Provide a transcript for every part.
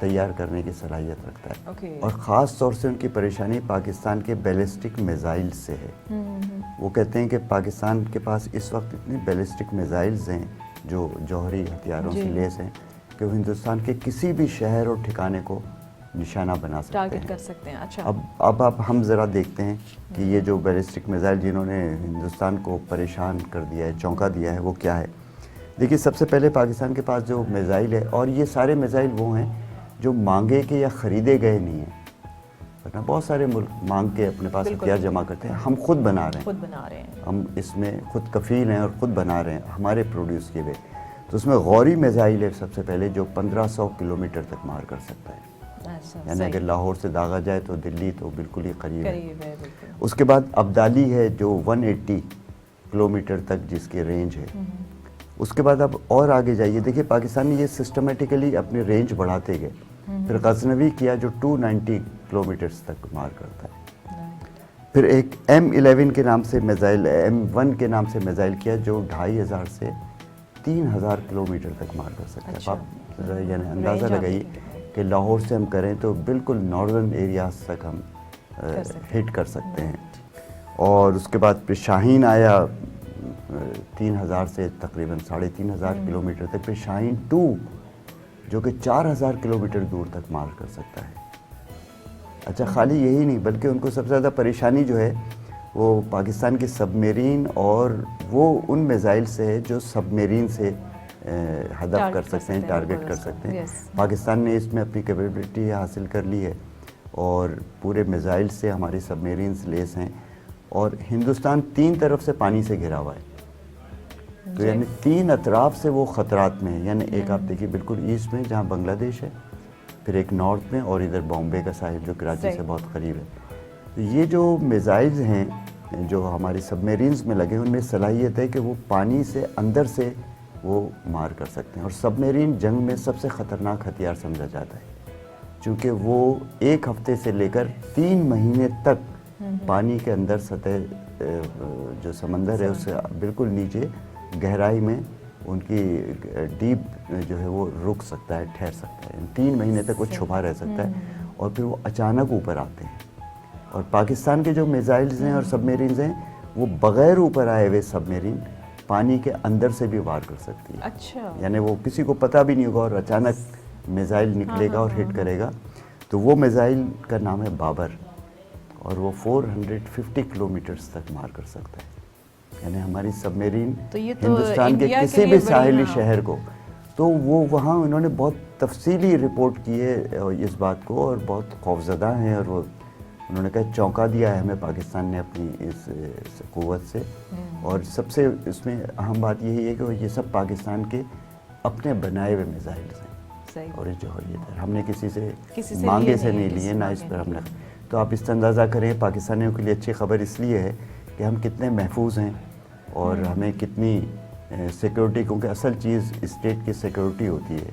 تیار کرنے کی صلاحیت رکھتا ہے. اوکے. اور خاص طور سے ان کی پریشانی پاکستان کے بیلسٹک میزائل سے ہے. وہ کہتے ہیں کہ پاکستان کے پاس اس وقت اتنے بیلسٹک میزائلز ہیں جو جوہری ہتھیاروں سے لیس ہیں کہ وہ ہندوستان کے کسی بھی شہر اور ٹھکانے کو نشانہ بنا سکتے ہیں, ٹارگٹ کر سکتے ہیں. اچھا. اب ہم ذرا دیکھتے ہیں کہ یہ جو بیلسٹک میزائل جنہوں نے ہندوستان کو پریشان کر دیا ہے, چونکا دیا ہے, وہ کیا ہے. دیکھیے سب سے پہلے پاکستان کے پاس جو میزائل ہے, اور یہ سارے میزائل وہ ہیں جو مانگے کے یا خریدے گئے نہیں ہیں, ورنہ بہت سارے ملک مانگ کے اپنے پاس ہتھیار جمع کرتے ہیں. ہم خود بنا رہے ہیں, ہم اس میں خود کفیل ہیں اور خود بنا رہے ہیں, ہمارے پروڈیوس کیے ہوئے. تو اس میں غوری میزائل ہے سب سے پہلے جو 1500 کلومیٹر تک مار کر سکتا ہے. یعنی اگر لاہور سے داغا جائے تو دلی تو بالکل ہی قریب ہے. اس کے بعد ابدالی ہے جو 180 کلومیٹر تک جس کی رینج ہے. اس کے بعد اب اور آگے جائیے, دیکھیے پاکستان نے یہ سسٹمیٹیکلی اپنی رینج بڑھاتے گئے. پھر غزنوی کیا جو 290 کلومیٹرز تک مار کرتا ہے. پھر ایک M11 کے نام سے میزائل, M1 کے نام سے میزائل کیا جو 2500 سے 3000 کلومیٹر تک مار کر سکتا ہے. آپ ذرا یعنی اندازہ لگائیے کہ لاہور سے ہم کریں تو بالکل ناردرن ایریاز تک ہم ہٹ کر سکتے ہیں. اور اس کے بعد پھر شاہین آیا 3000 سے تقریباً 3500 کلومیٹر تک. پھر شاہین 2 جو کہ 4000 کلومیٹر دور تک مار کر سکتا ہے. اچھا خالی یہی نہیں بلکہ ان کو سب سے زیادہ پریشانی جو ہے وہ پاکستان کی سب میرین اور وہ ان میزائل سے ہے جو سب میرین سے ہدف کر سکتے ہیں, ٹارگٹ کر سکتے ہیں. پاکستان نے اس میں اپنی کیپیبلٹی حاصل کر لی ہے اور پورے میزائل سے ہماری سب میرینز لیس ہیں. اور ہندوستان 3 طرف سے پانی سے گھرا ہوا ہے, تو یعنی 3 اطراف سے وہ خطرات میں ہیں. یعنی ایک آپ دیکھیے بالکل ایسٹ میں جہاں بنگلہ دیش ہے, پھر ایک نارتھ میں, اور ادھر بامبے کا ساحل جو کراچی سے بہت قریب ہے. یہ جو میزائلز ہیں جو ہماری سب میرینز میں لگے ان میں صلاحیت ہے کہ وہ پانی سے اندر سے وہ مار کر سکتے ہیں. اور سب میرین جنگ میں سب سے خطرناک ہتھیار سمجھا جاتا ہے چونکہ وہ 1 ہفتے سے لے کر 3 مہینے تک پانی کے اندر سطح جو سمندر ہے اس سے بالکل نیچے گہرائی میں ان کی ڈیپ جو ہے وہ رک سکتا ہے, ٹھہر سکتا ہے. 3 مہینے تک وہ چھپا رہ سکتا ہے اور پھر وہ اچانک اوپر آتے ہیں. اور پاکستان کے جو میزائلز ہیں اور سب میرینز ہیں وہ بغیر اوپر آئے ہوئے سب میرین پانی کے اندر سے بھی وار کر سکتی ہے. اچھا. یعنی وہ کسی کو پتہ بھی نہیں ہوگا اور اچانک میزائل نکلے گا اور ہٹ کرے گا. تو وہ میزائل کا نام ہے بابر اور وہ 450 کلومیٹرز تک مار کر سکتا ہے. یعنی ہماری سب میرین ہندوستان کے کسی بھی ساحلی شہر کو, تو وہ وہاں انہوں نے بہت تفصیلی رپورٹ کی ہے اس بات کو اور بہت خوفزدہ ہیں. اور وہ انہوں نے کہا چونکا دیا ہے ہمیں پاکستان نے اپنی اس قوت سے. اور سب سے اس میں اہم بات یہی ہے کہ یہ سب پاکستان کے اپنے بنائے ہوئے میزائلز ہیں. اور جو ہے ہم نے کسی سے مانگے سے نہیں لیے, نہ اس پر ہم نے. تو آپ اس سے اندازہ کریں پاکستانیوں کے لیے اچھی خبر اس لیے ہے کہ ہم کتنے محفوظ ہیں اور ہمیں کتنی سیکیورٹی, کیونکہ اصل چیز اسٹیٹ کی سیکیورٹی ہوتی ہے.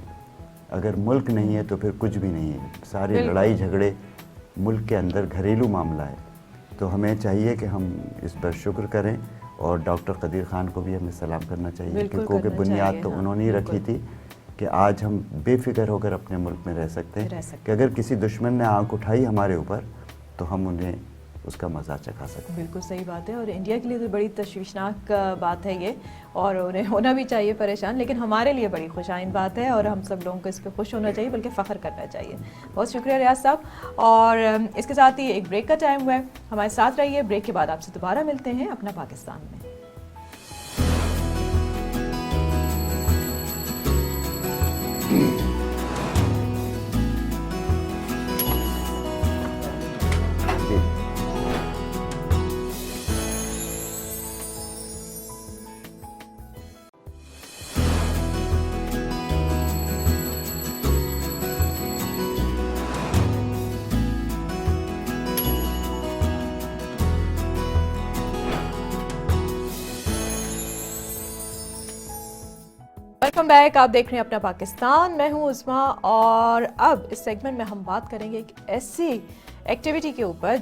اگر ملک نہیں ہے تو پھر کچھ بھی نہیں ہے. سارے لڑائی جھگڑے ملک کے اندر گھریلو معاملہ ہے. تو ہمیں چاہیے کہ ہم اس پر شکر کریں اور ڈاکٹر قدیر خان کو بھی ہمیں سلام کرنا چاہیے کیونکہ بنیاد تو انہوں نے ہی رکھی تھی کہ آج ہم بے فکر ہو کر اپنے ملک میں رہ سکتے ہیں کہ اگر کسی دشمن نے آنکھ اٹھائی ہمارے اوپر تو ہم انہیں اس کا مزہ چکھا سکتے ہیں. بالکل صحیح بات ہے. اور انڈیا کے لیے تو بڑی تشویشناک بات ہے یہ, اور انہیں ہونا بھی چاہیے پریشان, لیکن ہمارے لیے بڑی خوش آئند بات ہے اور ہم سب لوگوں کو اس پہ خوش ہونا چاہیے بلکہ فخر کرنا چاہیے. بہت شکریہ ریاض صاحب. اور اس کے ساتھ ہی ایک بریک کا ٹائم ہوا ہے, ہمارے ساتھ رہیے. بریک کے بعد آپ سے دوبارہ ملتے ہیں اپنا پاکستان میں. Welcome back. آپ دیکھ رہے ہیں اپنا پاکستان, میں ہوں عظمیٰ. اور اب اس سیگمنٹ میں ہم بات کریں گے ایک ایکٹیویٹی کے اوپر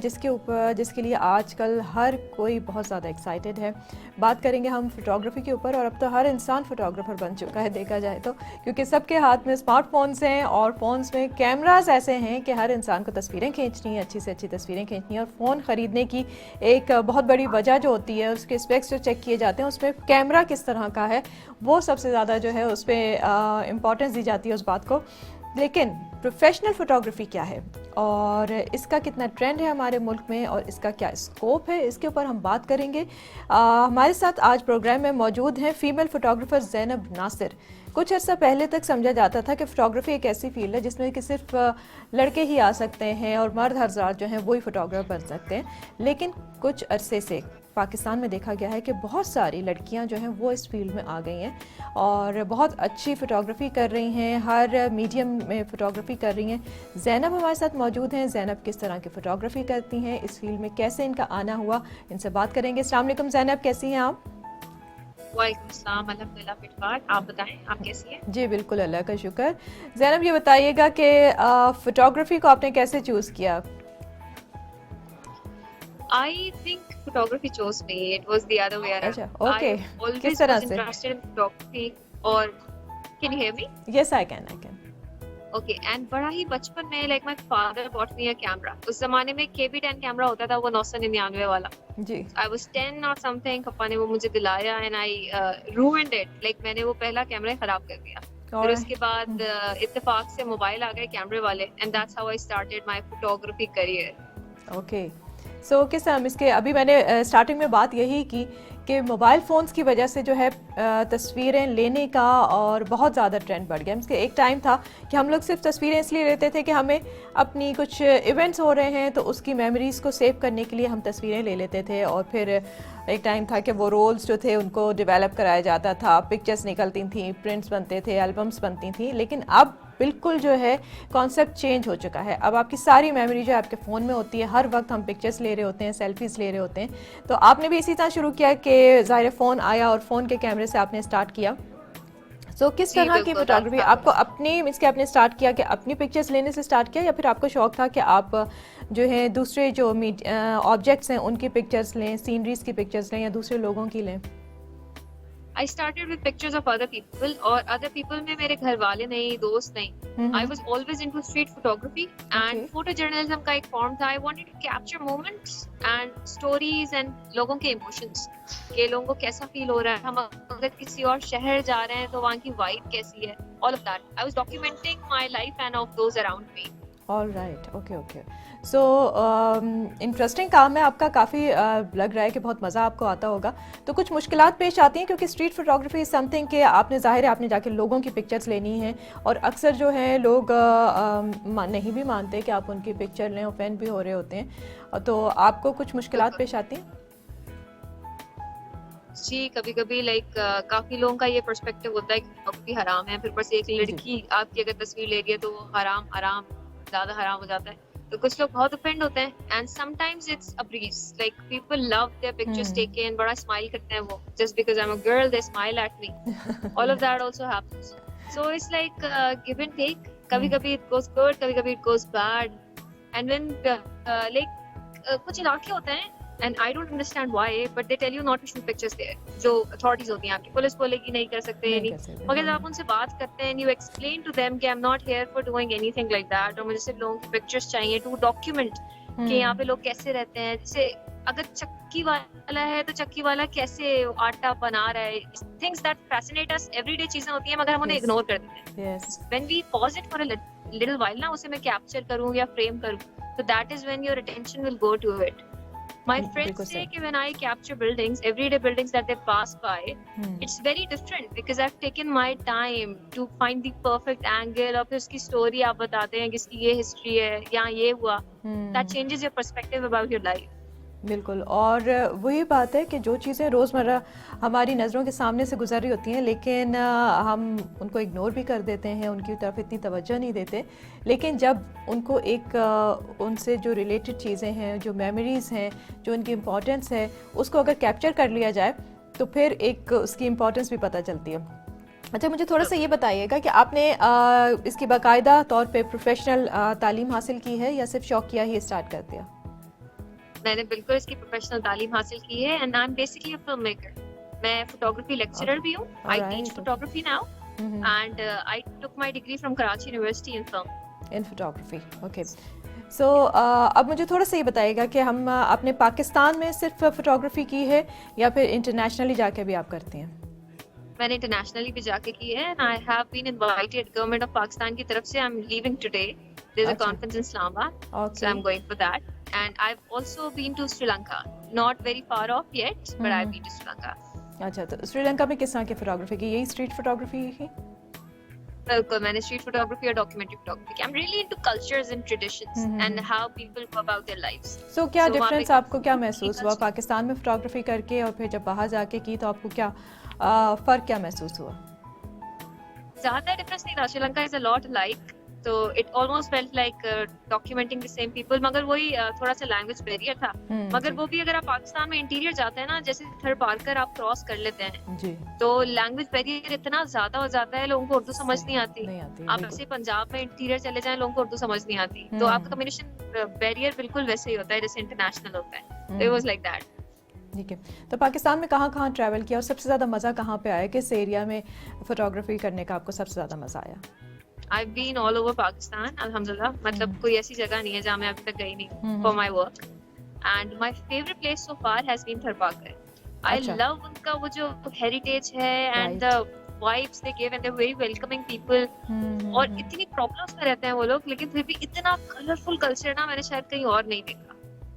جس کے لیے آج کل ہر کوئی بہت زیادہ ایکسائٹیڈ ہے. بات کریں گے ہم فوٹوگرافی کے اوپر, اور اب تو ہر انسان فوٹوگرافر بن چکا ہے دیکھا جائے تو, کیونکہ سب کے ہاتھ میں اسمارٹ فونز ہیں اور فونز میں کیمراز ایسے ہیں کہ ہر انسان کو تصویریں کھینچنی ہیں, اچھی سے اچھی تصویریں کھینچنی ہیں. اور فون خریدنے کی ایک بہت بڑی وجہ جو ہوتی ہے, اس کے اسپیکس جو چیک کیے جاتے ہیں اس میں کیمرہ کس طرح کا ہے وہ سب سے زیادہ جو ہے اس پہ امپورٹنس دی جاتی ہے اس بات کو. لیکن پروفیشنل فوٹوگرافی کیا ہے اور اس کا کتنا ٹرینڈ ہے ہمارے ملک میں اور اس کا کیا اسکوپ ہے, اس کے اوپر ہم بات کریں گے. ہمارے ساتھ آج پروگرام میں موجود ہیں فیمیل فوٹوگرافر زینب ناصر. کچھ عرصہ پہلے تک سمجھا جاتا تھا کہ فوٹوگرافی ایک ایسی فیلڈ ہے جس میں کہ صرف لڑکے ہی آ سکتے ہیں اور مرد حضرات جو ہیں وہی فوٹوگرافر بن سکتے ہیں. لیکن کچھ عرصے سے پاکستان میں دیکھا گیا ہے کہ بہت ساری لڑکیاں جو ہیں وہ اس فیلڈ میں آ گئی ہیں اور بہت اچھی فوٹوگرافی کر رہی ہیں, ہر میڈیم میں فوٹوگرافی کر رہی ہیں. زینب ہمارے ساتھ موجود ہیں. زینب کس طرح کی فوٹوگرافی کرتی ہیں, اس فیلڈ میں کیسے ان کا آنا ہوا, ان سے بات کریں گے. السلام علیکم زینب, کیسی ہیں آپ؟ وعلیکم السلام, الحمدللہ فٹکار. آپ بتائیں آپ کیسی ہیں؟ جی بالکل, اللہ کا شکر. زینب یہ بتائیے گا کہ فوٹوگرافی کو آپ نے کیسے چوز کیا؟ I think photography chose me. It was the other way around. اچھا, اوکے, I always کس طرح was سے؟ interested in photography. اور can you hear me? Yes I can. Okay, and بڑا ہی بچپن میں like my father bought me a camera. اس زمانے میں KB10 کیمرہ ہوتا تھا, وہ 999 والا. جی. I was 10 or something. پپا نے وہ مجھے دلایا and I ruined it. Like میں نے وہ پہلا کیمرہ خراب کر دیا. پھر اس کے بعد اتفاق سے موبائل آ گئے کیمرے والے and that's how I started my photography career. Okay, so کس طرح اس کے ابھی میں نے اسٹارٹنگ میں بات یہی کی کہ موبائل فونز کی وجہ سے جو ہے تصویریں لینے کا اور بہت زیادہ ٹرینڈ بڑھ گیا. اس کے ایک ٹائم تھا کہ ہم لوگ صرف تصویریں اس لیے لیتے تھے کہ ہمیں اپنی کچھ ایونٹس ہو رہے ہیں تو اس کی میموریز کو سیو کرنے کے لیے ہم تصویریں لے لیتے تھے, اور پھر ایک ٹائم تھا کہ وہ رولز جو تھے ان کو ڈیولپ کرایا جاتا تھا, پکچرز نکلتی تھیں, پرنٹس بنتے تھے, البمس بنتی تھیں. لیکن اب بالکل جو ہے کانسیپٹ چینج ہو چکا ہے. اب آپ کی ساری میموری جو ہے آپ کے فون میں ہوتی ہے, ہر وقت ہم پکچرز لے رہے ہوتے ہیں, سیلفیز لے رہے ہوتے ہیں. تو آپ نے بھی اسی طرح شروع کیا کہ ظاہر فون آیا اور فون کے کیمرے سے آپ نے اسٹارٹ کیا. سو کس طرح کی فوٹوگرافی آپ کو اپنی اس کے آپ نے اسٹارٹ کیا کہ اپنی پکچرز لینے سے اسٹارٹ کیا, یا پھر آپ کو شوق تھا کہ آپ جو ہے دوسرے جو آبجیکٹس ہیں ان کی پکچرز لیں, سینریز کی پکچرز لیں یا دوسرے لوگوں کی لیں؟ I started with pictures of other people, اور other people میں میرے گھر والے نہیں, دوست نہیں. I was always into street photography and photo journalism کا ایک فارم تھا. I wanted to capture moments and stories and لوگوں کے emotions, کہ لوگوں کو کیسا فیل ہو رہا ہے, ہم اگر کسی اور شہر جا رہے ہیں تو وہاں کی وائب کیسی ہے, all of that. I was documenting my life and of those around me. All right, okay okay. So interesting کام ہے آپ کا, کافی لگ رہا ہے کہ بہت مزہ آپ کو آتا ہوگا. تو کچھ مشکلات پیش آتی ہیں کیونکہ اسٹریٹ فوٹوگرافی از سم تھنگ کہ آپ نے ظاہر ہے آپ نے جا کے لوگوں کی پکچرز لینی ہیں, اور اکثر جو ہے لوگ نہیں بھی مانتے کہ آپ ان کی پکچر لیں, اوفینڈ بھی ہو رہے ہوتے ہیں. تو آپ کو کچھ مشکلات پیش آتی ہیں؟ جی, کبھی کبھی لائک کافی لوگوں کا یہ پرسپیکٹو ہوتا ہے کہ فوٹوگرافی حرام ہے, پھر بس ایک لڑکی آپ کی اگر تصویر لے گی تو وہ حرام زیادہ حرام ہو جاتا ہے. تو کچھ لوگ بہت اوفینڈ ہوتے ہیں and some times it's a breeze, like people love their pictures taken, بڑا اسمائل کرتے ہیں وہ, just because I am a girl they smile at me. All of that also happens. So it's like give and take. کبھی کبھی it goes good, کبھی کبھی it goes bad. And when like کچھ علاقے ہوتے ہیں and I don't understand why, but they tell you not to shoot pictures there. جو authorities ہوتی ہیں آپ کی, پولیس بولے گی نہیں کر سکتے, مگر جب آپ ان سے بات کرتے ہیں, you explain to them کہ I'm not here for doing anything like that, اور مجھے صرف لوگوں کی pictures چاہیے to document کہ یہاں پہ لوگ کیسے رہتے ہیں. جیسے اگر چکی والا ہے تو چکی والا کیسے آٹا بنا رہا ہے, things that fascinate us, everyday چیزیں ہوتی ہیں مگر ہم انہیں اگنور کر دیتے ہیں. When we pause it for a little while نا, اسے میں capture کروں یا frame کروں, so that is when your attention will go to it. My friends say that when I capture buildings, everyday buildings that they pass by, it's very different because I've taken my time to find the perfect angle, اور پھر اس کی story آپ بتاتے ہیں کہ اس کی یہ history ہے, یہاں یہ ہوا. That changes your perspective about your life. بالکل, اور وہی بات ہے کہ جو چیزیں روزمرہ ہماری نظروں کے سامنے سے گزر رہی ہوتی ہیں لیکن ہم ان کو اگنور بھی کر دیتے ہیں, ان کی طرف اتنی توجہ نہیں دیتے. لیکن جب ان کو ایک ان سے جو ریلیٹڈ چیزیں ہیں, جو میموریز ہیں, جو ان کی امپورٹنس ہے, اس کو اگر کیپچر کر لیا جائے تو پھر ایک اس کی امپورٹنس بھی پتہ چلتی ہے. اچھا مجھے تھوڑا سا یہ بتائیے گا کہ آپ نے اس کی باقاعدہ طور پہ پروفیشنل تعلیم حاصل کی ہے یا صرف شوقیہ ہی اسٹارٹ کر دیا؟ میں نے بالکل اس کی پروفیشنل تعلیم حاصل کی ہے and I am basically a film maker. میں فوٹوگرافی لیکچرر بھی ہوں. I teach photography now and I took my degree from Karachi university in film. In photography. Okay so اب مجھے تھوڑا سا یہ بتائیے گا کہ ہم اپنے پاکستان میں صرف فوٹوگرافی کی ہے یا پھر انٹرنیشنلی جا کے بھی آپ کرتے ہیں؟ میں نے انٹرنیشنلی بھی جا کے کی ہے and I have been invited government of Pakistan کی طرف سے. I am leaving today. There is a conference in Islamabad so I am going for that. And I have also been to Sri Lanka. Not very far off yet but I been to Sri Lanka. اچھا تو سری لنکا میں کس طرح کی photography کی؟ یہی street photography کی؟ بالکل میں نے اسٹریٹ فوٹوگرافی اور ڈاکیومنٹری فوٹوگرافی کی. I am really into cultures and traditions and how people go about their lives. So کیا ڈفرینس آپ کو کیا محسوس ہوا پاکستان میں فوٹوگرافی کر کے اور پھر جب باہر جا کے کی تو آپ کو کیا فرق کیا محسوس ہوا؟ زیادہ ڈفرینس نہیں تھا. Sri Lanka is a lot like تو it almost felt like documenting the same people. مگر وہی تھوڑا سا لینگویج بیریئر تھا. مگر وہ بھی اگر آپ پاکستان میں انٹیریئر جاتے ہیں نا جیسے تھر پارکر آپ کراس کر لیتے ہیں جی تو لینگویج بیریئر اتنا زیادہ ہو جاتا ہے لوگوں کو اردو سمجھ نہیں آتی. آپ ایسے پنجاب میں انٹیریئر چلے جائیں لوگوں کو اردو سمجھ نہیں آتی. تو آپ کا کمیونیکیشن بیریئر بالکل ویسے ہی ہوتا ہے جیسے انٹرنیشنل ہوتا ہے. تو اٹ واز لائک دیٹ. ٹھیک ہے. تو پاکستان میں کہاں کہاں ٹریول کیا اور سب سے زیادہ مزہ کہاں پہ آیا؟ کس ایریا میں فوٹوگرافی کرنے کا آپ کو سب سے زیادہ مزہ آیا؟ I've been all over Pakistan, alhamdulillah. مطلب کوئی ایسی جگہ نہیں ہے جہاں میں ابھی تک گئی نہیں for my work. And my favorite place so far has been Tharpakar. I love ان کا وہ جو heritage ہے and the vibes they give and they're very welcoming people. اور اتنی problems میں رہتے ہیں وہ لوگ لیکن پھر بھی اتنا colourful culture نا میں نے شاید کہیں اور نہیں دیکھا.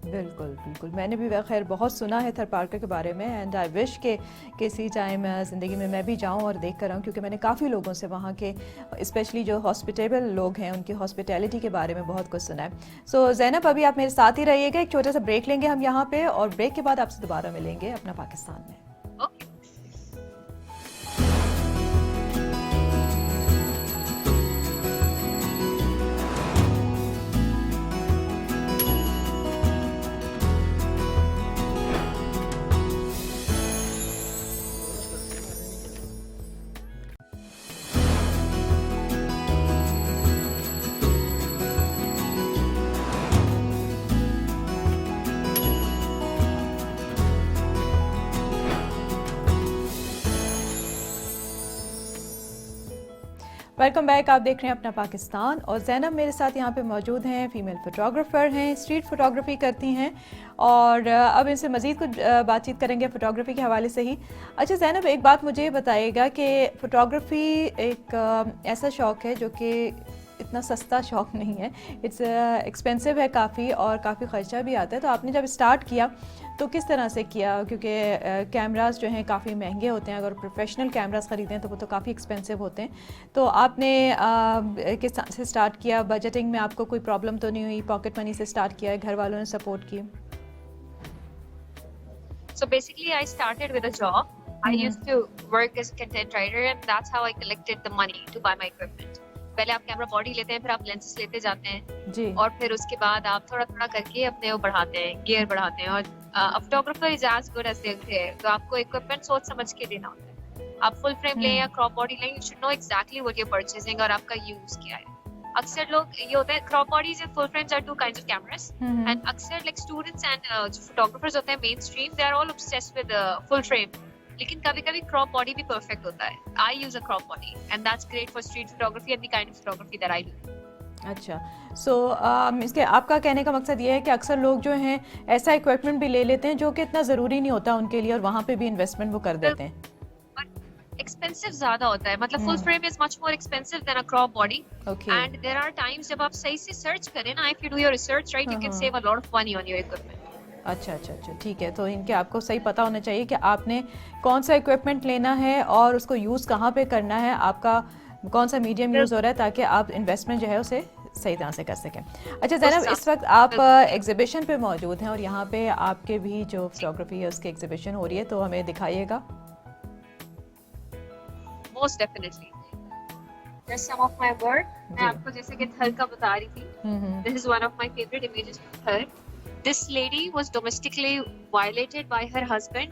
بالکل بالکل میں نے بھی خیر بہت سنا ہے تھر پارکر کے بارے میں اینڈ آئی وش کہ کسی ٹائم زندگی میں بھی جاؤں اور دیکھ کر آؤں کیونکہ میں نے کافی لوگوں سے وہاں کے اسپیشلی جو ہاسپٹیبل لوگ ہیں ان کی ہاسپٹیلٹی کے بارے میں بہت کچھ سنا ہے. سو زینب ابھی آپ میرے ساتھ ہی رہیے گا. ایک چھوٹا سا بریک لیں گے ہم یہاں پہ اور بریک کے بعد آپ سے دوبارہ ملیں گے اپنا پاکستان میں. Welcome back. آپ دیکھ رہے ہیں اپنا پاکستان اور زینب میرے ساتھ یہاں پہ موجود ہیں. فیمیل فوٹوگرافر ہیں, اسٹریٹ فوٹوگرافی کرتی ہیں اور اب ان سے مزید کچھ بات چیت کریں گے فوٹوگرافی کے حوالے سے ہی. اچھا زینب ایک بات مجھے بتائیے گا کہ فوٹوگرافی ایک ایسا شوق ہے جو کہ اتنا سستا شوق نہیں ہے. اٹس ایکسپینسو ہے کافی اور کافی خرچہ بھی آتا ہے. تو آپ نے جب اسٹارٹ کیا تو کس طرح سے کیا؟ کیونکہ کیمراز جو ہیں کافی مہنگے ہوتے ہیں. اگر پروفیشنل کیمراز خریدیں تو وہ تو کافی ایکسپینسو ہوتے ہیں. تو آپ نے کس طرح سے اسٹارٹ کیا؟ بجٹنگ میں آپ کو کوئی پرابلم تو نہیں ہوئی؟ پاکٹ منی سے اسٹارٹ کیا ہے؟ گھر والوں نے سپورٹ کی؟ So basically I started with a job. I used to work as a content writer and that's how I collected the money to buy my equipment. پہلے آپ کیمرہ باڈی لیتے ہیں پھر آپ لینسز لیتے جاتے ہیں جی اور پھر اس کے بعد آپ تھوڑا تھوڑا کر کے اپنے وہ بڑھاتے ہیں, گیئر بڑھاتے ہیں. اور photographer is as good as their gear. تو آپ کو اکوپمنٹ سوچ سمجھ کے لینا ہوتا ہے. آپ فل فریم لیں یا کراپ باڈی لیں, you should know exactly what you purchasing اور آپ کا یوز کیا ہے. اکثر لوگ یہ ہوتا ہے crop bodies and full frames are two kinds of cameras and اکثر لائک اسٹوڈنٹس اینڈ جو فوٹوگرافرز ہوتے ہیں mainstream they are all obsessed with full frame. لیکن کبھی کبھی کراپ باڈی بھی پرفیکٹ ہوتا ہے. I use a crop body and that's great for street photography and the kind of photography that I do. اچھا so اس کے آپ کا کہنے کا مقصد یہ ہے کہ اکثر لوگ جو ہیں ایسا اکوپمنٹ بھی لے لیتے ہیں جو کہ اتنا ضروری نہیں ہوتا ان کے لیے اور وہاں پہ بھی انویسٹمنٹ وہ کر دیتے ہیں. ایکسپینسو زیادہ ہوتا ہے. مطلب full frame is much more expensive than a crop body and there are times جب آپ صحیح سے سرچ کریں نا, if you do your research right you can save a lot of money on your equipment. اچھا اچھا اچھا ٹھیک ہے. تو ان کے آپ کو صحیح پتہ ہونا چاہیے کہ آپ نے کون سا اکوپمنٹ لینا ہے اور اس کو یوز کہاں پہ کرنا ہے, آپ کا کون سا میڈیم یوز ہو رہا ہے تاکہ آپ انویسٹمنٹ جو ہے اسے صحیح طرح سے کر سکیں. اچھا زینب اس وقت آپ ایگزیبیشن پہ موجود ہیں اور یہاں پہ آپ کے بھی جو فوٹوگرافی ہے اس کی ایگزیبیشن ہو رہی ہے تو ہمیں دکھائیے گا. Most definitely just some of my work. میں آپ کو جیسے کہ تھر کا بتا رہی تھی, this is one of my favourite images of Thar. this lady was domestically violated by her husband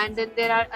And then there are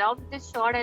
loved this shot. I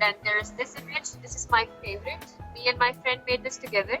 Then there is this image. This is my favorite. Me and my friend made this together.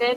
Then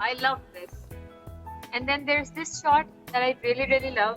I love this. And then there's this shot that I really love.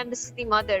and this is the mother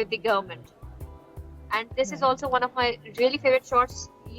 with the government. And this is also one of my really favorite shots.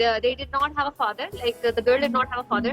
They did not have a father, like the girl did not have a father.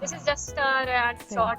This is just a shot.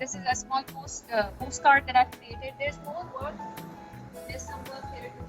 This is a small postcard that I've created. There's more work. There's some work here too.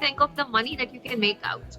think of the money that you can make out,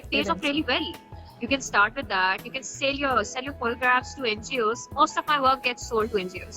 it pays off really well. You can start with that. You can sell your photographs to NGOs. Most of my work gets sold to NGOs.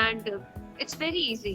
and it's very easy.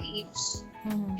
teach.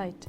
Right.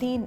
3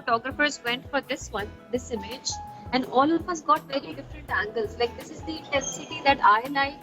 photographers went for this image and all of us got very different angles. Like this is the intensity that I like.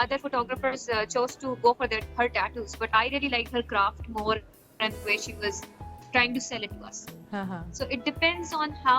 Other photographers chose to go for her tattoos, but I really liked her craft more and the way she was trying to sell it to us. So it depends on how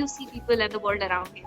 you see people and the world around you.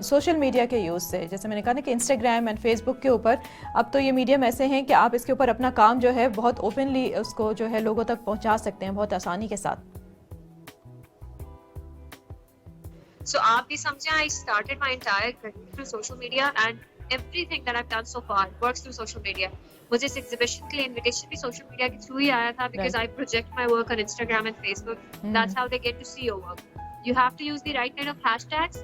Social media کے use سے، جیسے میں نے کہا نا کہ Instagram and face بک کے اوپر اب تو یہ میڈیم ایسے ہیں کہ آپ اس کے اوپر اپنا کام جو ہے بہت اوپنلی اس کو جو ہے لوگوں تک پہنچا سکتے ہیں بہت آسانی کے ساتھ. So آپ بھی سمجھیں I started my entire career through social media and everything that I've done so far works through social media. مجھے اس ایگزیبیشن کے لیے انویٹیشن بھی سوشل میڈیا کے تھرو ہی آیا تھا because I project my work on Instagram and Facebook. That's how they get to see your work. You have to use the right kind of hashtags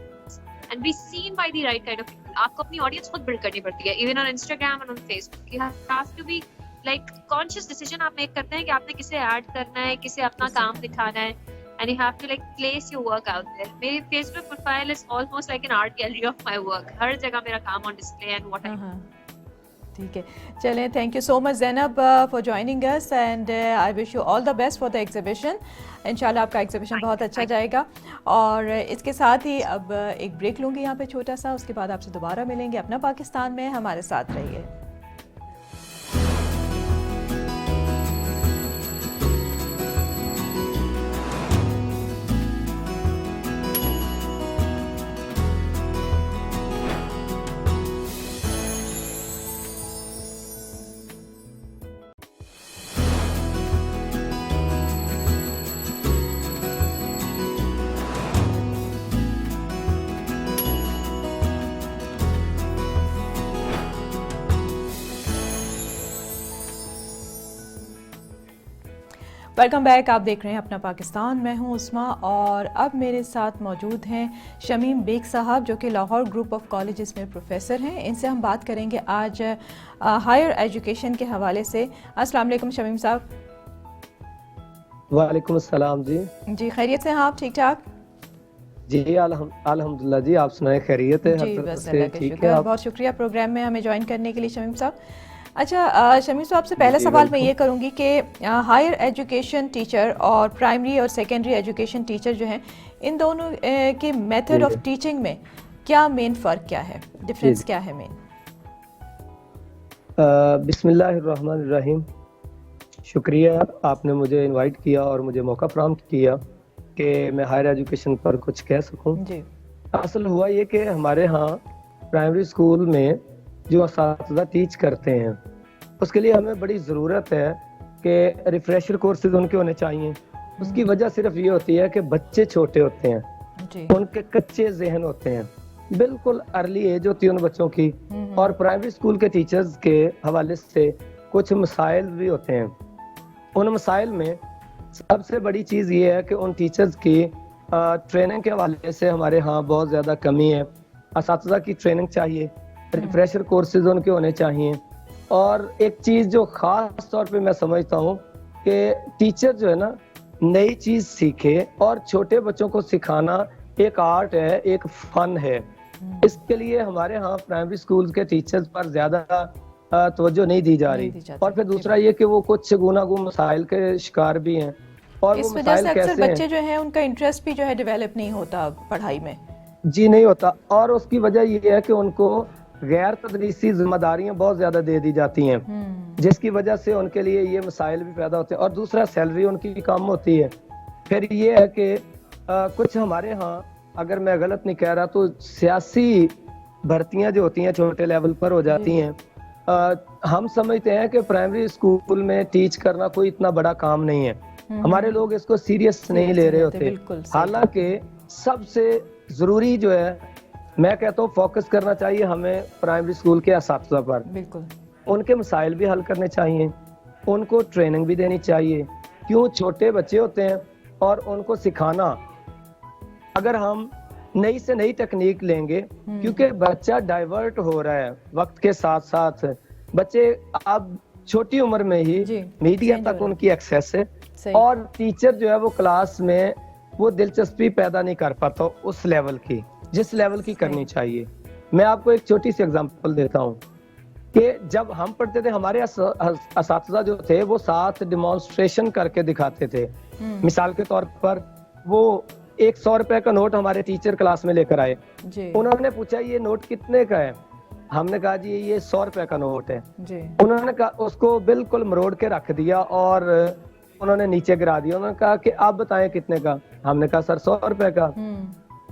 and be seen by the right kind of people. آپ کو اپنی audience خود blood کرنی پڑتی ہے even on Instagram and on Facebook. You have to be like conscious decision آپ make کرتے ہیں کہ آپ نے کسے ایڈ کرنا ہے, کسے اپنا کام دکھانا ہے. And you have to like place your work out there. میری Facebook profile is almost like an art gallery of my work. ہر جگہ میرا کام on display and what I do. ٹھیک ہے, چلیں, thank you so much Zainab for joining us and I wish you all the best for the exhibition. انشاءاللہ آپ کا exhibition بہت اچھا جائے گا. اور اس کے ساتھ ہی اب ایک بریک لوں گی یہاں پہ چھوٹا سا, اس کے بعد آپ سے دوبارہ ملیں گے. اپنا پاکستان میں ہمارے ساتھ رہیے. ویلکم بیک, آپ دیکھ رہے ہیں اپنا پاکستان, میں ہوں عثما. اور اب میرے ساتھ موجود ہیں شمیم بیگ صاحب جو کہ لاہور گروپ آف کالجز میں پروفیسر ہیں. ان سے ہم بات کریں گے آج ہائر ایجوکیشن کے حوالے سے. السلام علیکم شمیم صاحب. وعلیکم السلام. جی خیریت سے ہیں آپ؟ ٹھیک ٹھاک جی الحمدللہ. جی آپ سنائیں, خیریت ہے؟ جی بس اللہ کا شکر. بہت شکریہ پروگرام میں ہمیں جوائن کرنے کے لیے شمیم صاحب. اچھا شمیم صاحب سے پہلا سوال میں یہ کروں گی کہ ہائر ایجوکیشن ٹیچر اور پرائمری اور سیکنڈری ایجوکیشن ٹیچر جو ہیں, ان دونوں کے میتھڈ آف ٹیچنگ میں کیا مین فرق کیا ہے, ڈفرینس کیا ہے مین؟ بسم اللہ الرحمن الرحیم. شکریہ آپ نے مجھے انوائٹ کیا اور مجھے موقع فراہم کیا کہ میں ہائر ایجوکیشن پر کچھ کہہ سکوں. جی اصل ہوا یہ کہ ہمارے ہاں پرائمری اسکول میں جو اساتذہ ٹیچ کرتے ہیں اس کے لیے ہمیں بڑی ضرورت ہے کہ ریفریشر کورسز ان کے ہونے چاہیے. اس کی وجہ صرف یہ ہوتی ہے کہ بچے چھوٹے ہوتے ہیں, ان کے کچے ذہن ہوتے ہیں, بالکل ارلی ایج ہوتی ہے ان بچوں کی. اور پرائمری اسکول کے ٹیچرز کے حوالے سے کچھ مسائل بھی ہوتے ہیں. ان مسائل میں سب سے بڑی چیز یہ ہے کہ ان ٹیچرز کی ٹریننگ کے حوالے سے ہمارے ہاں بہت زیادہ کمی ہے. اساتذہ کی ٹریننگ چاہیے, ریفریشر کورسز ان کے ہونے چاہیے. اور ایک چیز جو خاص طور پہ میں سمجھتا ہوں کہ ٹیچر جو ہے نا نئی چیز سیکھے, اور چھوٹے بچوں کو سکھانا ایک آرٹ ہے, ایک فن ہے. اس کے لیے ہمارے ہاں پرائمری اسکول کے ٹیچرز پر زیادہ توجہ نہیں دی جا رہی. اور پھر دوسرا یہ کہ وہ کچھ گوناگون مسائل کے شکار بھی ہیں. اور اس وجہ سے اکثر بچے جو ہیں ان کا انٹرسٹ بھی جو ہے ڈیولپ نہیں ہوتا پڑھائی میں. جی نہیں ہوتا. اور اس کی وجہ یہ ہے کہ ان کو غیر تدریسی ذمہ داریاں بہت زیادہ دے دی جاتی ہیں, جس کی وجہ سے ان کے لیے یہ مسائل بھی پیدا ہوتے ہیں. اور دوسرا سیلری ان کی کم ہوتی ہے. پھر یہ ہے کہ کچھ ہمارے ہاں, اگر میں غلط نہیں کہہ رہا تو سیاسی بھرتیاں جو ہوتی ہیں چھوٹے لیول پر ہو جاتی ہیں. ہم سمجھتے ہیں کہ پرائمری اسکول میں ٹیچ کرنا کوئی اتنا بڑا کام نہیں ہے. ہمارے لوگ اس کو سیریس نہیں لے رہے ہوتے. حالانکہ سب سے ضروری جو ہے, میں کہتا ہوں فوکس کرنا چاہیے ہمیں پرائمری اسکول کے اساتذہ پر. بالکل ان کے مسائل بھی حل کرنے چاہیے, ان کو ٹریننگ بھی دینی چاہیے. کیوں چھوٹے بچے ہوتے ہیں اور ان کو سکھانا, اگر ہم نئی سے نئی ٹیکنیک لیں گے, کیونکہ بچہ ڈائیورٹ ہو رہا ہے وقت کے ساتھ ساتھ. بچے اب چھوٹی عمر میں ہی میڈیا تک ان کی ایکسیس ہے, اور ٹیچر جو ہے وہ کلاس میں وہ دلچسپی پیدا نہیں کر پاتا اس لیول کی جس لیول کی کرنی چاہیے. میں آپ کو ایک چھوٹی سی اگزامپل دیتا ہوں کہ جب ہم پڑھتے تھے ہمارے اساتذہ جو تھے وہ ساتھ ڈیمانسٹریشن کر کے دکھاتے تھے. مثال کے طور پر وہ 100 روپے کا نوٹ ہمارے ٹیچر کلاس میں لے کر آئے. انہوں نے پوچھا یہ نوٹ کتنے کا ہے؟ ہم نے کہا جی یہ 100 روپے کا نوٹ ہے. انہوں نے کہا, اس کو بالکل مروڑ کے رکھ دیا اور انہوں نے نیچے گرا دیا. انہوں نے کہا کہ آپ بتائیں کتنے کا؟ ہم نے کہا سر 100 روپے کا.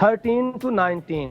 13 to 19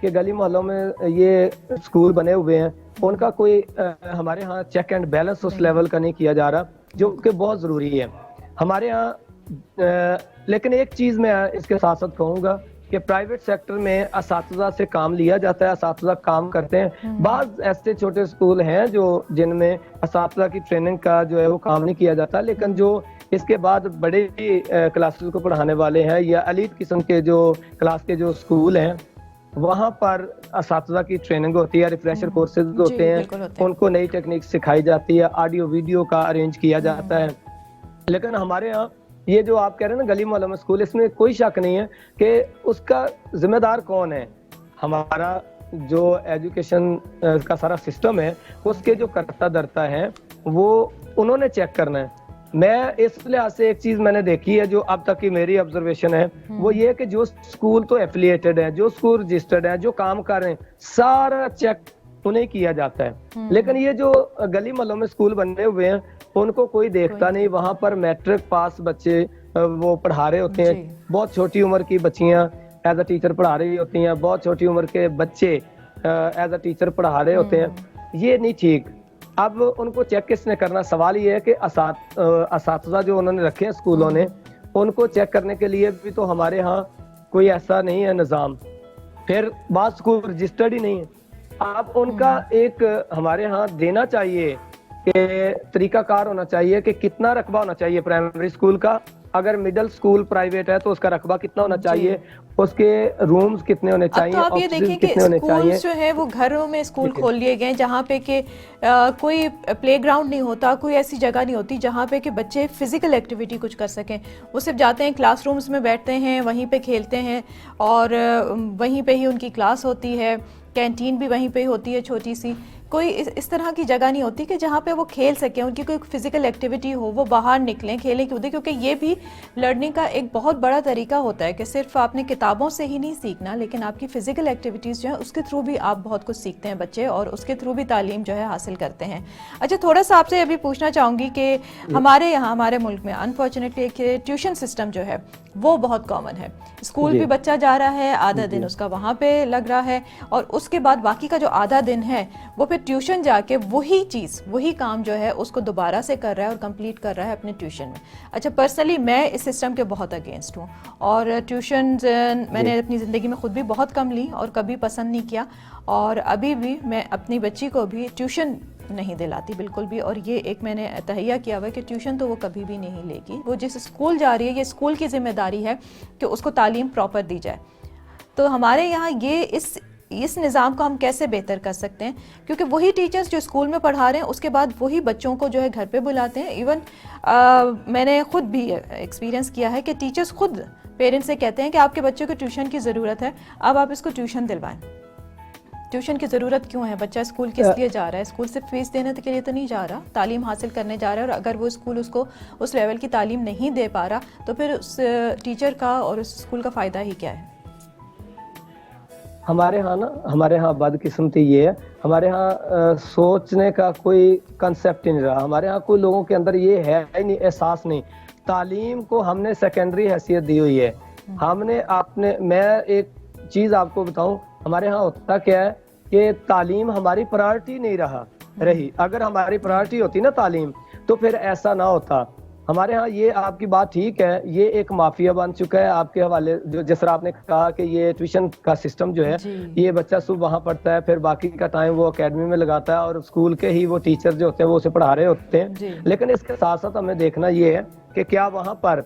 کہ گلی محلوں میں یہ اسکول بنے ہوئے ہیں, ان کا کوئی ہمارے ہاں چیک اینڈ بیلنس اس لیول کا نہیں کیا جا رہا, جو کہ بہت ضروری ہے ہمارے ہاں. لیکن ایک چیز میں اس کے ساتھ ساتھ کہوں گا کہ پرائیویٹ سیکٹر میں اساتذہ سے کام لیا جاتا ہے, اساتذہ کام کرتے ہیں. بعض ایسے چھوٹے اسکول ہیں جو جن میں اساتذہ کی ٹریننگ کا جو ہے وہ کام نہیں کیا جاتا, لیکن جو اس کے بعد بڑے کلاسز کو پڑھانے والے ہیں یا ایلیٹ قسم کے جو کلاس کے جو اسکول ہیں, وہاں پر اساتذہ کی ٹریننگ ہوتی ہے, ریفریشر کورسز ہوتے ہیں, ان کو نئی ٹیکنیک سکھائی جاتی ہے, آڈیو ویڈیو کا ارینج کیا جاتا ہے. لیکن ہمارے ہاں یہ جو آپ کہہ رہے ہیں نا گلی محلہ میں اسکول, اس میں کوئی شک نہیں ہے کہ اس کا ذمہ دار کون ہے. ہمارا جو ایجوکیشن کا سارا سسٹم ہے, اس کے جو کرتا درتا ہے وہ انہوں نے چیک کرنا ہے. میں اس لحاظ سے ایک چیز میں نے دیکھی ہے جو اب تک کی میری آبزرویشن ہے, وہ یہ کہ جو اسکول تو ایفیلیٹڈ ہے, جو اسکول رجسٹرڈ ہے, جو کام کر رہے ہیں, سارا چیک انہیں کیا جاتا ہے. لیکن یہ جو گلی محلوں میں اسکول بنے ہوئے ہیں ان کو کوئی دیکھتا نہیں. وہاں پر میٹرک پاس بچے وہ پڑھا رہے ہوتے ہیں, بہت چھوٹی عمر کی بچیاں ایز اے ٹیچر پڑھا رہی ہوتی ہیں, بہت چھوٹی عمر کے بچے ایز اے ٹیچر پڑھا رہے ہوتے ہیں. یہ نہیں ٹھیک. اب ان کو چیک کس نے کرنا؟ سوال یہ ہے کہ اساتذہ جو انہوں نے رکھے ہیں اسکولوں نے, ان کو چیک کرنے کے لیے بھی تو ہمارے ہاں کوئی ایسا نہیں ہے نظام. پھر بعض اسکول رجسٹرڈ ہی نہیں ہے. اب ان کا ایک ہمارے ہاں دینا چاہیے کہ طریقہ کار ہونا چاہیے کہ کتنا رقبہ ہونا چاہیے پرائمری اسکول کا. اگر مڈل اسکول پرائیویٹ ہے تو اس کا رقبہ کتنا ہونا چاہیے, اس کے رومز کتنے ہونے چاہیے, تو آپ یہ دیکھیں کہ اسکولز جو ہے وہ گھروں میں اسکول کھول لیے گئے جہاں پہ کہ کوئی پلے گراؤنڈ نہیں ہوتا, کوئی ایسی جگہ نہیں ہوتی جہاں پہ کہ بچے فزیکل ایکٹیویٹی کچھ کر سکیں. وہ صرف جاتے ہیں کلاس رومز میں بیٹھتے ہیں, وہیں پہ کھیلتے ہیں اور وہیں پہ ہی ان کی کلاس ہوتی ہے, کینٹین بھی وہیں پہ ہی ہوتی ہے چھوٹی سی. کوئی اس طرح کی جگہ نہیں ہوتی کہ جہاں پہ وہ کھیل سکیں, ان کی کوئی فزیکل ایکٹیویٹی ہو, وہ باہر نکلیں, کھیلیں کودیں. کیونکہ یہ بھی لرننگ کا ایک بہت بڑا طریقہ ہوتا ہے کہ صرف آپ نے کتابوں سے ہی نہیں سیکھنا, لیکن آپ کی فزیکل ایکٹیویٹیز جو ہیں اس کے تھرو بھی آپ بہت کچھ سیکھتے ہیں بچے, اور اس کے تھرو بھی تعلیم جو ہے حاصل کرتے ہیں. اچھا, تھوڑا سا آپ سے ابھی پوچھنا چاہوں گی کہ ہمارے یہاں ہمارے ملک میں انفارچونیٹلی کہ ٹیوشن سسٹم جو ہے وہ بہت کامن ہے. اسکول بھی بچہ جا رہا ہے, آدھا دن اس کا وہاں پہ لگ رہا ہے, اور اس کے بعد باقی کا جو آدھا دن ہے وہ پھر ٹیوشن جا کے وہی چیز, وہی کام جو ہے اس کو دوبارہ سے کر رہا ہے اور کمپلیٹ کر رہا ہے اپنے ٹیوشن میں. اچھا, پرسنلی میں اس سسٹم کے بہت اگینسٹ ہوں, اور ٹیوشن میں نے اپنی زندگی میں خود بھی بہت کم لی اور کبھی پسند نہیں کیا, اور ابھی بھی میں اپنی بچی کو بھی ٹیوشن نہیں دلاتی بالکل بھی. اور یہ ایک میں نے تہیہ کیا ہوا ہے کہ ٹیوشن تو وہ کبھی بھی نہیں لے گی. وہ جس اسکول جا رہی ہے, یہ اسکول کی ذمہ داری ہے کہ اس کو تعلیم پراپر دی جائے. تو ہمارے یہاں یہ اس نظام کو ہم کیسے بہتر کر سکتے ہیں؟ کیونکہ وہی ٹیچرز جو اسکول میں پڑھا رہے ہیں اس کے بعد وہی بچوں کو جو ہے گھر پہ بلاتے ہیں. ایون میں نے خود بھی ایکسپیرینس کیا ہے کہ ٹیچرز خود پیرنٹس سے کہتے ہیں کہ آپ کے بچے کو ٹیوشن کی ضرورت ہے, اب آپ اس کو ٹیوشن دلوائیں. ٹیوشن کی ضرورت کیوں ہے؟ بچہ اسکول کس لیے جا رہا ہے؟ اسکول صرف فیس دینے کے لیے تو نہیں جا رہا, تعلیم حاصل کرنے جا رہا ہے. اور اگر وہ اسکول اس کو اس لیول کی تعلیم نہیں دے پا رہا تو پھر اس ٹیچر کا اور اس اسکول کا فائدہ ہی کیا ہے؟ ہمارے ہاں بدقسمتی یہ ہے, ہمارے ہاں سوچنے کا کوئی کنسیپٹ نہیں رہا. ہمارے ہاں کوئی لوگوں کے اندر یہ ہے ہی نہیں, احساس نہیں. تعلیم کو ہم نے سیکنڈری حیثیت دی ہوئی ہے. ہم نے میں ایک چیز آپ کو بتاؤں, ہمارے ہاں ہوتا کیا ہے کہ تعلیم ہماری پرائرٹی نہیں رہی. اگر ہماری پرائرٹی ہوتی نا تعلیم تو پھر ایسا نہ ہوتا. ہمارے ہاں یہ آپ کی بات ٹھیک ہے, یہ ایک مافیا بن چکا ہے آپ کے حوالے, جو جس طرح آپ نے کہا کہ یہ ٹیوشن کا سسٹم جو ہے یہ بچہ صبح وہاں پڑھتا ہے, پھر باقی کا ٹائم وہ اکیڈمی میں لگاتا ہے, اور اسکول کے ہی وہ ٹیچر جو ہوتے ہیں وہ اسے پڑھا رہے ہوتے ہیں. لیکن اس کے ساتھ ساتھ ہمیں دیکھنا یہ ہے کہ کیا وہاں پر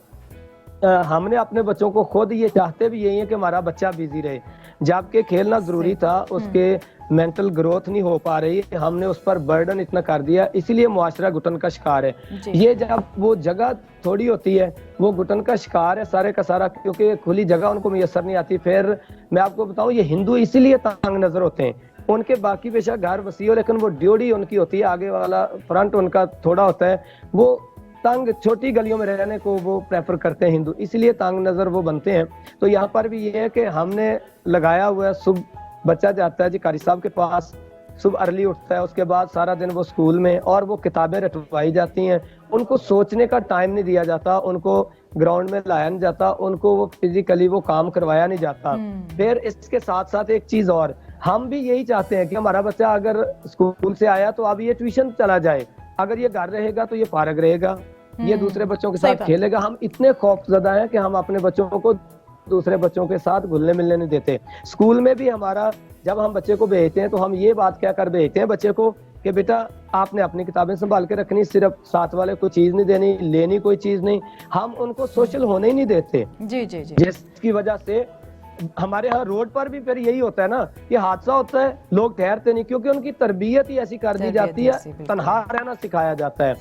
ہم نے اپنے بچوں کو خود یہ چاہتے بھی یہی ہے کہ ہمارا بچہ بیزی رہے, جبکہ کھیلنا ضروری تھا, اس کے مینٹل گروتھ نہیں ہو پا رہی, ہم نے اس پر برڈن اتنا کر دیا, اسی لیے معاشرہ گھٹن کا شکار ہے. یہ جب وہ جگہ تھوڑی ہوتی ہے وہ گھٹن کا شکار ہے سارے کا سارا, کیونکہ کھلی جگہ ان کو میسر نہیں آتی. پھر میں آپ کو بتاؤں, یہ ہندو اسی لیے تنگ نظر ہوتے ہیں, ان کے باقی بے شک گھر وسیع ہو لیکن وہ ڈیوٹی ان کی ہوتی ہے, آگے والا فرنٹ ان کا تھوڑا ہوتا ہے, وہ تنگ چھوٹی گلیوں میں رہنے کو وہ پریفر کرتے ہیں ہندو, اس لیے تنگ نظر وہ بنتے ہیں. تو یہاں پر بھی یہ ہے کہ ہم نے لگایا ہوا ہے, صبح بچہ جاتا ہے جی قاری صاحب کے پاس, صبح ارلی اٹھتا ہے, اس کے بعد سارا دن وہ اسکول میں, اور وہ کتابیں رٹوائی جاتی ہیں, ان کو سوچنے کا ٹائم نہیں دیا جاتا, ان کو گراؤنڈ میں لایا نہیں جاتا, ان کو وہ فزیکلی وہ کام کروایا نہیں جاتا. پھر اس کے ساتھ ساتھ ایک چیز اور, ہم بھی یہی چاہتے ہیں کہ ہمارا بچہ اگر اسکول سے آیا تو اب یہ ٹیوشن چلا جائے, اگر یہ گھر رہے گا تو یہ فارغ رہے گا, یہ دوسرے بچوں کے ساتھ کھیلے گا. ہم اتنے خوف زدہ ہیں کہ ہم اپنے بچوں کو دوسرے بچوں کے ساتھ گھلنے ملنے نہیں دیتے. اسکول میں بھی ہمارا, جب ہم بچے کو بھیجتے ہیں تو ہم یہ بات کیا کر بھیجتے ہیں بچے کو کہ بیٹا آپ نے اپنی کتابیں سنبھال کے رکھنی, صرف ساتھ والے کو چیز نہیں دینی, لینی کوئی چیز نہیں. ہم ان کو سوشل ہونے ہی نہیں دیتے, جس کی وجہ سے ہمارے ہاں روڈ پر بھی پھر یہی ہوتا ہے نا کہ حادثہ ہوتا ہے, لوگ ٹھہرتے نہیں, کیونکہ ان کی تربیت ہی ایسی کر دی جاتی ہے, تنہا رہنا سکھایا جاتا ہے.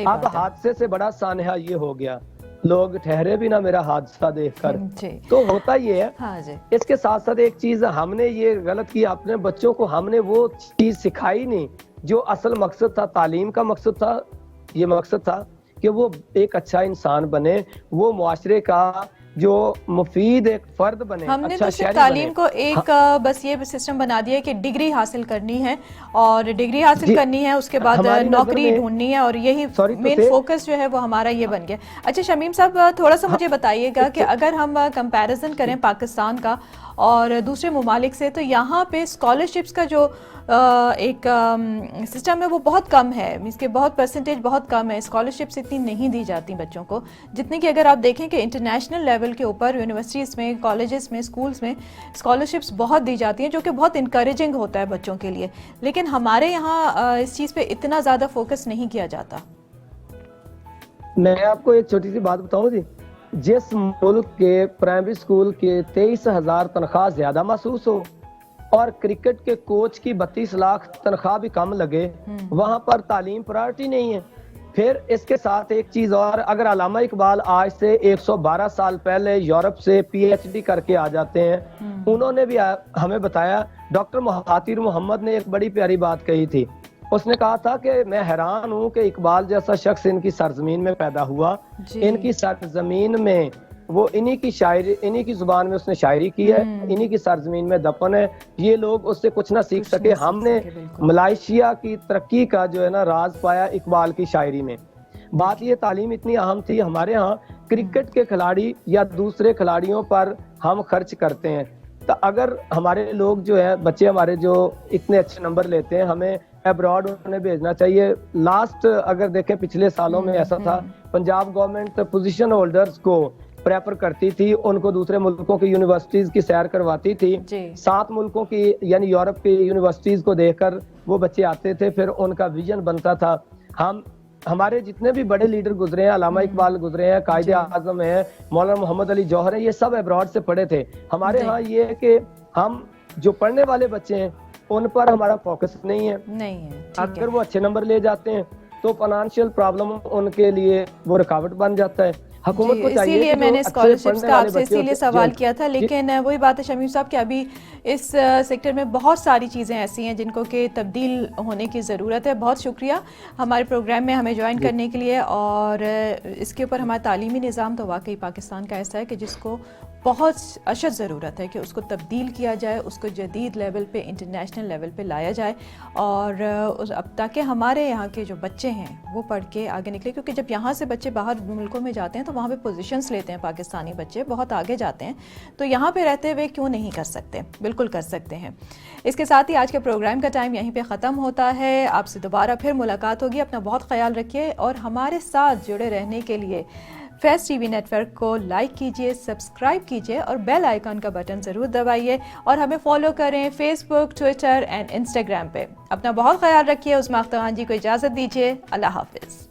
اب حادثے سے بڑا سانحہ یہ ہو گیا, لوگ ٹھہرے بھی نہ میرا حادثہ دیکھ کر. تو ہوتا یہ ہے. اس کے ساتھ ساتھ ایک چیز ہم نے یہ غلط کی, اپنے بچوں کو ہم نے وہ چیز سکھائی نہیں جو اصل مقصد تھا, تعلیم کا مقصد تھا. یہ مقصد تھا کہ وہ ایک اچھا انسان بنے, وہ معاشرے کا جو مفید ایک فرد بنے. ہم نے تو صرف تعلیم کو ایک بس یہ سسٹم بنا دیا ہے کہ ڈگری حاصل کرنی ہے, اور ڈگری حاصل کرنی ہے, اس کے بعد نوکری ڈھونڈنی ہے, اور یہی مین فوکس جو ہے وہ ہمارا یہ بن گیا. اچھا شمیم صاحب, تھوڑا سا مجھے بتائیے گا کہ اگر ہم کمپیریزن کریں پاکستان کا اور دوسرے ممالک سے, تو یہاں پہ اسکالرشپس کا جو ایک سسٹم ہے وہ بہت کم ہے, اس کے بہت پرسنٹیج بہت کم ہے, اسکالرشپس اتنی نہیں دی جاتی بچوں کو جتنی کہ اگر آپ دیکھیں کہ انٹرنیشنل لیول کے اوپر یونیورسٹیز میں, کالجز میں, اسکولز میں اسکالرشپس بہت دی جاتی ہیں, جو کہ بہت انکریجنگ ہوتا ہے بچوں کے لیے. لیکن ہمارے یہاں اس چیز پہ اتنا زیادہ فوکس نہیں کیا جاتا. میں آپ کو ایک چھوٹی سی بات بتاؤں جی, جس ملک کے پرائمری اسکول کے 23,000 تنخواہ زیادہ محسوس ہو اور کرکٹ کے کوچ کی 32 لاکھ تنخواہ بھی کم لگے, وہاں پر تعلیم پرائرٹی نہیں ہے. پھر اس کے ساتھ ایک چیز اور, اگر علامہ اقبال آج سے 112 سال پہلے یورپ سے پی ایچ ڈی کر کے آ جاتے ہیں, انہوں نے بھی ہمیں بتایا, ڈاکٹر مہاتیر محمد نے ایک بڑی پیاری بات کہی تھی. اس نے کہا تھا کہ میں حیران ہوں کہ اقبال جیسا شخص ان کی سرزمین میں پیدا ہوا, ان کی سرزمین میں وہ انہی کی شاعری, انہی کی زبان میں اس نے شاعری کی ہے, انہی کی سرزمین میں دفن ہے. یہ لوگ اس سے کچھ نہ سیکھ سکے. ہم نے ملائیشیا کی ترقی کا جو ہے نا راز پایا اقبال کی شاعری میں. بات یہ تعلیم اتنی اہم تھی. ہمارے ہاں کرکٹ کے کھلاڑی یا دوسرے کھلاڑیوں پر ہم خرچ کرتے ہیں, تو اگر ہمارے لوگ جو ہے بچے ہمارے جو اتنے اچھے نمبر لیتے ہیں, ہمیں ابراڈ انہیں بھیجنا چاہیے. لاسٹ اگر دیکھیں پچھلے سالوں میں ایسا تھا, پنجاب گورنمنٹ پوزیشن ہولڈرز کو پریفر کرتی تھی, ان کو دوسرے ملکوں کی یونیورسٹیز کی سیر کرواتی تھی. 7 ملکوں کی یعنی یورپ کی یونیورسٹیز کو دیکھ کر وہ بچے آتے تھے, پھر ان کا ویژن بنتا تھا. ہمارے جتنے بھی بڑے لیڈر گزرے ہیں, علامہ اقبال گزرے ہیں, قائد اعظم ہیں, مولانا محمد علی جوہر ہیں, یہ سب ابراڈ سے پڑھے تھے. ہمارے ہاں یہ ہے کہ ہم جو پڑھنے والے بچے ہیں ان پر ہمارا فوکس نہیں ہے. اگر وہ اچھے نمبر لے جاتے ہیں تو فائنانشیل پرابلم ان کے لیے وہ رکاوٹ بن جاتا ہے. حکومت کو چاہیے, اسی لیے میں نے اسکالرشپس کا آپ سے اسی لیے سوال کیا تھا. لیکن وہی بات ہے شمیم صاحب کہ ابھی اس سیکٹر میں بہت ساری چیزیں ایسی ہیں جن کو کہ تبدیل ہونے کی ضرورت ہے. بہت شکریہ ہمارے پروگرام میں ہمیں جوائن کرنے کے لیے, اور اس کے اوپر ہمارا تعلیمی نظام تو واقعی پاکستان کا ایسا ہے کہ جس کو بہت اشد ضرورت ہے کہ اس کو تبدیل کیا جائے, اس کو جدید لیول پہ, انٹرنیشنل لیول پہ لایا جائے, اور اب تاکہ ہمارے یہاں کے جو بچے ہیں وہ پڑھ کے آگے نکلے. کیونکہ جب یہاں سے بچے باہر ملکوں میں جاتے ہیں تو وہاں پہ پوزیشنز لیتے ہیں, پاکستانی بچے بہت آگے جاتے ہیں, تو یہاں پہ رہتے ہوئے کیوں نہیں کر سکتے؟ بالکل کر سکتے ہیں. اس کے ساتھ ہی آج کے پروگرام کا ٹائم یہیں پہ ختم ہوتا ہے. آپ سے دوبارہ پھر ملاقات ہوگی. اپنا بہت خیال رکھیے, اور ہمارے ساتھ جڑے رہنے کے لیے فیض ٹی وی نیٹ ورک کو لائک کیجئے, سبسکرائب کیجئے, اور بیل آئیکن کا بٹن ضرور دبائیے, اور ہمیں فالو کریں Facebook, Twitter and Instagram پہ. اپنا بہت خیال رکھیے. عظمیٰ اختر خان جی کو اجازت دیجیے. اللہ حافظ.